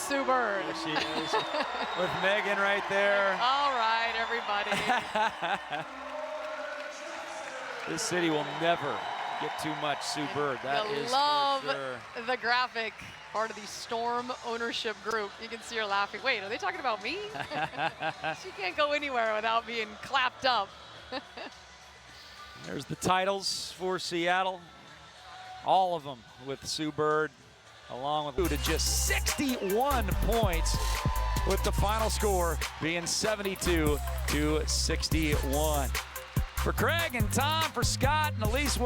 Sue Bird. There she is, with Megan right there. All right, everybody. This city will never get too much Sue Bird. That is love for sure. the graphic, part of the Storm ownership group. You can see her laughing. Wait, are they talking about me? She can't go anywhere without being clapped up. There's the titles for Seattle. All of them with Sue Bird, along with to just 61 points, with the final score being 72-61. For Craig and Tom, for Scott and Elise.